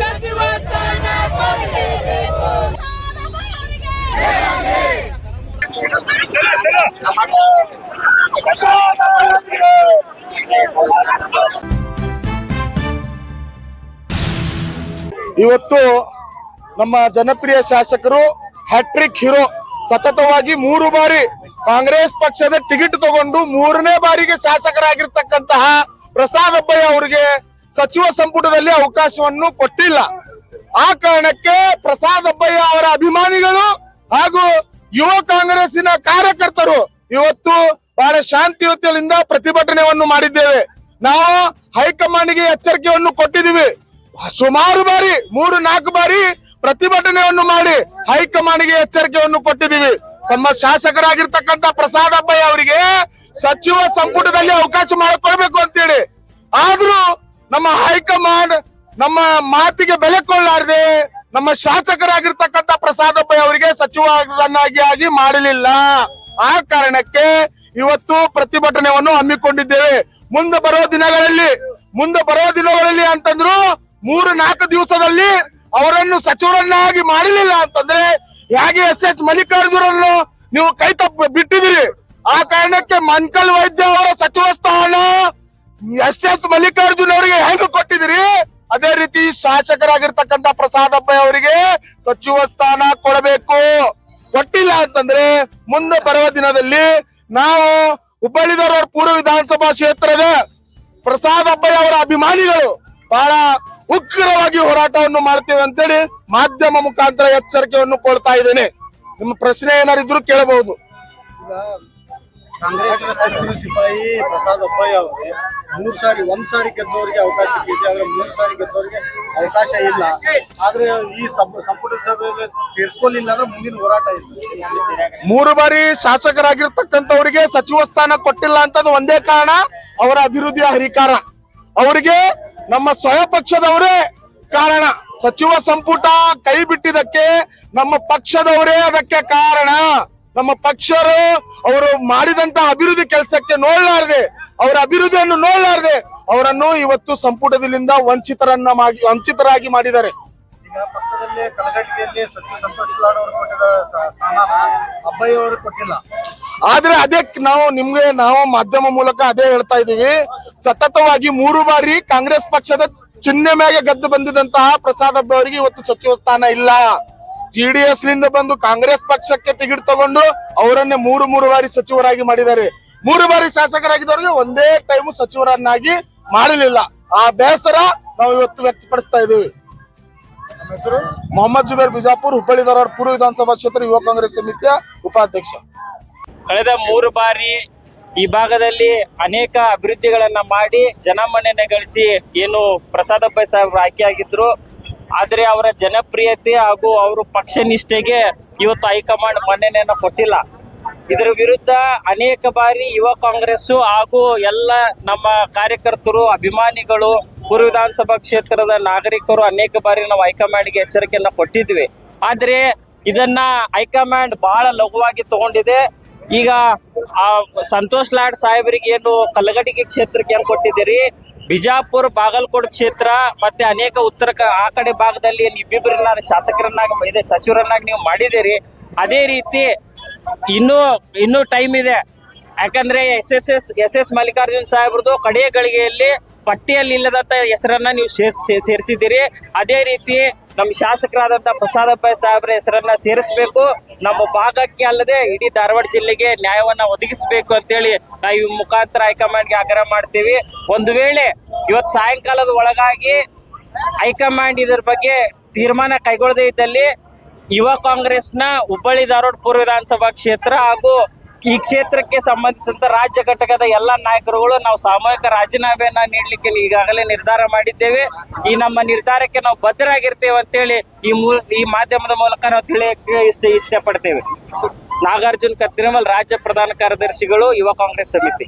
ಸಚಿವ ಸ್ಥಾನ ಕೊಡಲೇಬೇಕು. ಇವತ್ತು ನಮ್ಮ ಜನಪ್ರಿಯ ಶಾಸಕರು ಹ್ಯಾಟ್ರಿಕ್ ಹೀರೋ ಸತತವಾಗಿ 3 ಬಾರಿ ಕಾಂಗ್ರೆಸ್ ಪಕ್ಷದ ಟಿಕೆಟ್ ತಗೊಂಡು 3ನೇ ಬಾರಿಗೆ ಶಾಸಕರಾಗಿರ್ತಕ್ಕಂತಹ ಪ್ರಸಾದ್ ಅಬ್ಬಯ್ಯ ಅವರಿಗೆ ಸಚಿವ ಸಂಪುಟದಲ್ಲಿ ಅವಕಾಶವನ್ನು ಕೊಟ್ಟಿಲ್ಲ. ಆ ಕಾರಣಕ್ಕೆ ಪ್ರಸಾದ್ ಅಬ್ಬಯ್ಯ ಅವರ ಅಭಿಮಾನಿಗಳು ಹಾಗೂ ಯುವ ಕಾಂಗ್ರೆಸ್ಸಿನ ಕಾರ್ಯಕರ್ತರು ಇವತ್ತು ಬಹಳ ಶಾಂತಿಯುತದಿಂದ ಪ್ರತಿಭಟನೆಯನ್ನು ಮಾಡಿದ್ದೇವೆ. ನಾವು ಹೈಕಮಾಂಡ್ಗೆ ಎಚ್ಚರಿಕೆಯನ್ನು ಕೊಟ್ಟಿದ್ದೀವಿ. ಸುಮಾರು ಬಾರಿ 3-4 ಬಾರಿ ಪ್ರತಿಭಟನೆಯನ್ನು ಮಾಡಿ ಹೈಕಮಾಂಡ್ಗೆ ಎಚ್ಚರಿಕೆಯನ್ನು ಕೊಟ್ಟಿದ್ದೀವಿ. ನಮ್ಮ ಶಾಸಕರಾಗಿರ್ತಕ್ಕಂಥ ಪ್ರಸಾದ್ ಅಬ್ಬಯ್ಯ ಅವರಿಗೆ ಸಚಿವ ಸಂಪುಟದಲ್ಲಿ ಅವಕಾಶ ಮಾಡಿಕೊಳ್ಬೇಕು ಅಂತೇಳಿ. ಆದ್ರೂ ನಮ್ಮ ಹೈಕಮಾಂಡ್ ನಮ್ಮ ಮಾತಿಗೆ ಬೆಲೆ ಕೊಳ್ಳಾರದೆ ನಮ್ಮ ಶಾಸಕರಾಗಿರ್ತಕ್ಕಂಥ ಪ್ರಸಾದ್ ಅಬ್ಬಯ್ಯ ಅವರಿಗೆ ಸಚಿವರನ್ನಾಗಿ ಮಾಡಲಿಲ್ಲ. ಆ ಕಾರಣಕ್ಕೆ ಇವತ್ತು ಪ್ರತಿಭಟನೆಯನ್ನು ಹಮ್ಮಿಕೊಂಡಿದ್ದೇವೆ. ಮುಂದೆ ಬರೋ ದಿನಗಳಲ್ಲಿ ಅಂತಂದ್ರು 3-4 ದಿವಸದಲ್ಲಿ ಅವರನ್ನು ಸಚಿವರನ್ನಾಗಿ ಮಾಡಲಿಲ್ಲ ಅಂತಂದ್ರೆ ಹೇಗೆ ಎಸ್ ಮಲ್ಲಿಕಾರ್ಜುನನ್ನು ನೀವು ಕೈ ತಪ್ಪ ಬಿಟ್ಟಿದ್ದೀರಿ. ಆ ಕಾರಣಕ್ಕೆ ಮನ್ಕಲ್ ವೈದ್ಯ ಅವರ ಸಚಿವ ಸ್ಥಾನ ಎಸ್ ಮಲ್ಲಿಕಾರ್ಜುನ್ ಅವರಿಗೆ ಹೆಂಗ್ ಕೊಟ್ಟಿದ್ದೀರಿ, ಅದೇ ರೀತಿ ಶಾಸಕರಾಗಿರ್ತಕ್ಕಂಥ ಪ್ರಸಾದ್ ಅಬ್ಬಯ್ಯ ಅವರಿಗೆ ಸಚಿವ ಸ್ಥಾನ ಕೊಡಬೇಕು. ಕೊಟ್ಟಿಲ್ಲ ಅಂತಂದ್ರೆ ಮುಂದೆ ಬರುವ ದಿನದಲ್ಲಿ ನಾವು ಹುಬ್ಬಳ್ಳಿ ಧಾರವಾಡ ಪೂರ್ವ ವಿಧಾನಸಭಾ ಕ್ಷೇತ್ರದ ಪ್ರಸಾದ್ ಅಬ್ಬಯ್ಯ ಅವರ ಅಭಿಮಾನಿಗಳು ಬಹಳ ಉಗ್ರವಾಗಿ ಹೋರಾಟವನ್ನು ಮಾಡ್ತೇವೆ ಅಂತೇಳಿ ಮಾಧ್ಯಮ ಮುಖಾಂತರ ಎಚ್ಚರಿಕೆಯನ್ನು ಕೊಡ್ತಾ ಇದ್ದೇನೆ. ನಿಮ್ಮ ಪ್ರಶ್ನೆ ಏನಾರಿದ್ರು ಕೇಳಬಹುದು. ಕಾಂಗ್ರೆಸ್ನ ಸಚಿವ ಸಿಪಾಯಿ ಪ್ರಸಾದ್ ಅಬ್ಬಯ್ಯ ಅವರಿಗೆ 3 ಸಾರಿ ಒಂದ್ ಸಾರಿ ಗೆದ್ದವರಿಗೆ ಅವಕಾಶ ಇದೆ, ಆದ್ರೆ 3 ಸಾರಿ ಗೆದ್ದವರಿಗೆ ಅವಕಾಶ ಇಲ್ಲ. ಆದ್ರೆ ಈ ಸಂಪುಟ ಸಭೆಯಲ್ಲಿ ಸೇರಿಸ್ಕೊಳ್ಳಿಲ್ಲ ಅಂದ್ರೆ ಮುಂದಿನ ಹೋರಾಟ ಇಲ್ಲ. 3 ಬಾರಿ ಶಾಸಕರಾಗಿರ್ತಕ್ಕಂಥವರಿಗೆ ಸಚಿವ ಸ್ಥಾನ ಕೊಟ್ಟಿಲ್ಲ ಅಂತದ್ದು ಒಂದೇ ಕಾರಣ, ಅವರ ಅಭಿವೃದ್ಧಿಯ ಹರಿಕಾರ. ಅವರಿಗೆ ನಮ್ಮ ಸ್ವಯಂ ಪಕ್ಷದವರೇ ಕಾರಣ. ಸಚಿವ ಸಂಪುಟ ಕೈ ಬಿಟ್ಟಿದ್ದಕ್ಕೆ ನಮ್ಮ ಪಕ್ಷದವರೇ ಅದಕ್ಕೆ ಕಾರಣ. ನಮ್ಮ ಪಕ್ಷರು ಅವರು ಮಾಡಿದಂತ ಅಭಿವೃದ್ಧಿ ಕೆಲಸಕ್ಕೆ ಅವರ ಅಭಿವೃದ್ಧಿಯನ್ನು ನೋಡಲಾರದೆ ಅವರನ್ನು ಇವತ್ತು ಸಂಪುಟದಿಂದ ವಂಚಿತರಾಗಿ ಮಾಡಿದ್ದಾರೆ. ಈಗ ಪಕ್ಕದಲ್ಲೇ ಕಲಘಟಗಿಯಲ್ಲಿ ಸಚಿವ ಸಂತೋಷ್ ಲಾಡ್ ಅವರು ಕೊಟ್ಟಿದ್ದ ಸ್ಥಾನ ಅಬ್ಬಯ್ಯ ಅವರು ಕೊಟ್ಟಿಲ್ಲ. ಆದ್ರೆ ಅದಕ್ಕೆ ನಾವು ಮಾಧ್ಯಮ ಮೂಲಕ ಅದೇ ಹೇಳ್ತಾ ಇದೀವಿ. ಸತತವಾಗಿ 3 ಬಾರಿ ಕಾಂಗ್ರೆಸ್ ಪಕ್ಷದ ಚಿಹ್ನೆ ಮೇಲೆ ಗೆದ್ದು ಬಂದಿದಂತಹ ಪ್ರಸಾದ್ ಅಬ್ಬಯ್ಯ ಅವರಿಗೆ ಇವತ್ತು ಸಚಿವ ಸ್ಥಾನ ಇಲ್ಲ. JDS ನಿಂದ ಬಂದು ಕಾಂಗ್ರೆಸ್ ಪಕ್ಷಕ್ಕೆ ಟಿಕೆಟ್ ತಗೊಂಡು ಅವರನ್ನೇ 3 ಬಾರಿ ಸಚಿವರಾಗಿ ಮಾಡಿದ್ದಾರೆ. 3 ಬಾರಿ ಶಾಸಕರಾಗಿದ್ದವರಿಗೆ ಒಂದೇ ಟೈಮ್ ಸಚಿವರನ್ನಾಗಿ ಮಾಡಲಿಲ್ಲ. ಆ ಬೇಸರ ನಾವು ಇವತ್ತು ವ್ಯಕ್ತಪಡಿಸ್ತಾ ಇದ್ದೀವಿ. ಹೆಸರು ಮೊಹಮ್ಮದ್ ಜುಬೇರ್ ಬಿಜಾಪುರ್, ಹುಬ್ಬಳ್ಳಿ ಧಾರವಾಡ ಪೂರ್ವ ವಿಧಾನಸಭಾ ಕ್ಷೇತ್ರ ಯುವ ಕಾಂಗ್ರೆಸ್ ಸಮಿತಿಯ ಉಪಾಧ್ಯಕ್ಷ. ಕಳೆದ 3 ಬಾರಿ ಈ ಭಾಗದಲ್ಲಿ ಅನೇಕ ಅಭಿವೃದ್ಧಿಗಳನ್ನ ಮಾಡಿ ಜನಮನ್ನಣೆ ಗಳಿಸಿ ಏನು ಪ್ರಸಾದ್ ಅಬ್ಬಯ್ಯ ಸಾಹೇಬರು ಆಯ್ಕೆಯಾಗಿದ್ರು. ಆದ್ರೆ ಅವರ ಜನಪ್ರಿಯತೆ ಹಾಗೂ ಅವರ ಪಕ್ಷ ನಿಷ್ಠೆಗೆ ಇವತ್ತು ಹೈಕಮಾಂಡ್ ಮನ್ನಣೆಯನ್ನ ಕೊಟ್ಟಿಲ್ಲ. ಇದರ ವಿರುದ್ಧ ಅನೇಕ ಬಾರಿ ಯುವ ಕಾಂಗ್ರೆಸ್ ಹಾಗೂ ಎಲ್ಲ ನಮ್ಮ ಕಾರ್ಯಕರ್ತರು, ಅಭಿಮಾನಿಗಳು, ಪೂರ್ವ ವಿಧಾನಸಭಾ ಕ್ಷೇತ್ರದ ನಾಗರಿಕರು ಅನೇಕ ಬಾರಿ ನಾವು ಹೈಕಮಾಂಡ್ಗೆ ಎಚ್ಚರಿಕೆಯನ್ನ ಕೊಟ್ಟಿದ್ವಿ. ಆದ್ರೆ ಇದನ್ನ ಹೈಕಮಾಂಡ್ ಬಹಳ ಲಘುವಾಗಿ ತಗೊಂಡಿದೆ. ಈಗ ಆ ಸಂತೋಷ್ ಲಾಡ್ ಸಾಹೇಬರಿಗೆ ಏನು ಕಲಘಟಗಿ ಕ್ಷೇತ್ರಕ್ಕೆ ಏನ್ ಕೊಟ್ಟಿದ್ದೀರಿ, ಬಿಜಾಪುರ, ಬಾಗಲಕೋಟೆ ಕ್ಷೇತ್ರ ಮತ್ತೆ ಅನೇಕ ಉತ್ತರ ಆ ಕಡೆ ಭಾಗದಲ್ಲಿ ಇಬ್ಬಿಬ್ಬರನ್ನ ಶಾಸಕರನ್ನಾಗಿ ಸಚಿವರನ್ನಾಗಿ ನೀವು ಮಾಡಿದ್ದೀರಿ. ಅದೇ ರೀತಿ ಇನ್ನೂ ಟೈಮ್ ಇದೆ. ಯಾಕಂದ್ರೆ ಎಸ್ ಎಸ್ ಮಲ್ಲಿಕಾರ್ಜುನ್ ಸಾಹೇಬ್ರದ್ದು ಕಡೆಯ ಗಳಿಗೆಯಲ್ಲಿ ಪಟ್ಟಿಯಲ್ಲಿ ಇಲ್ಲದಂತ ಹೆಸರನ್ನ ನೀವು ಸೇರಿಸಿದ್ದೀರಿ. ಅದೇ ರೀತಿ ನಮ್ಮ ಶಾಸಕರಾದಂತ ಪ್ರಸಾದ್ ಅಬ್ಬಯ್ಯ ಸಾಹೇಬ್ರ ಹೆಸರನ್ನ ಸೇರಿಸಬೇಕು. ನಮ್ಮ ಭಾಗಕ್ಕೆ ಅಲ್ಲದೆ ಇಡೀ ಧಾರವಾಡ ಜಿಲ್ಲೆಗೆ ನ್ಯಾಯವನ್ನ ಒದಗಿಸಬೇಕು ಅಂತೇಳಿ ನಾವು ಈ ಮುಖಾಂತರ ಹೈಕಮಾಂಡ್ಗೆ ಆಗ್ರಹ ಮಾಡ್ತೀವಿ. ಒಂದು ವೇಳೆ ಇವತ್ತು ಸಾಯಂಕಾಲದ ಒಳಗಾಗಿ ಹೈಕಮಾಂಡ್ ಇದರ ಬಗ್ಗೆ ತೀರ್ಮಾನ ಕೈಗೊಳ್ಳದೇ ಇದ್ದಲ್ಲಿ ಯುವ ಕಾಂಗ್ರೆಸ್ನ ಹುಬ್ಬಳ್ಳಿ ಧಾರವಾಡ ಪೂರ್ವ ವಿಧಾನಸಭಾ ಕ್ಷೇತ್ರ ಹಾಗೂ ಈ ಕ್ಷೇತ್ರಕ್ಕೆ ಸಂಬಂಧಿಸಿದಂತ ರಾಜ್ಯ ಘಟಕದ ಎಲ್ಲ ನಾಯಕರುಗಳು ನಾವು ಸಾಮೂಹಿಕ ರಾಜೀನಾಮೆಯನ್ನ ನೀಡಲಿಕ್ಕೆ ಈಗಾಗಲೇ ನಿರ್ಧಾರ ಮಾಡಿದ್ದೇವೆ. ಈ ನಮ್ಮ ನಿರ್ಧಾರಕ್ಕೆ ನಾವು ಬದ್ಧರಾಗಿರ್ತೇವೆ ಅಂತೇಳಿ ಈ ಮಾಧ್ಯಮದ ಮೂಲಕ ನಾವು ತಿಳಿಯಕ್ಕೆ ಇಷ್ಟಪಡ್ತೇವೆ. ನಾಗಾರ್ಜುನ್ ಕತ್ತಿರಮಲ್, ರಾಜ್ಯ ಪ್ರಧಾನ ಕಾರ್ಯದರ್ಶಿಗಳು, ಯುವ ಕಾಂಗ್ರೆಸ್ ಸಮಿತಿ.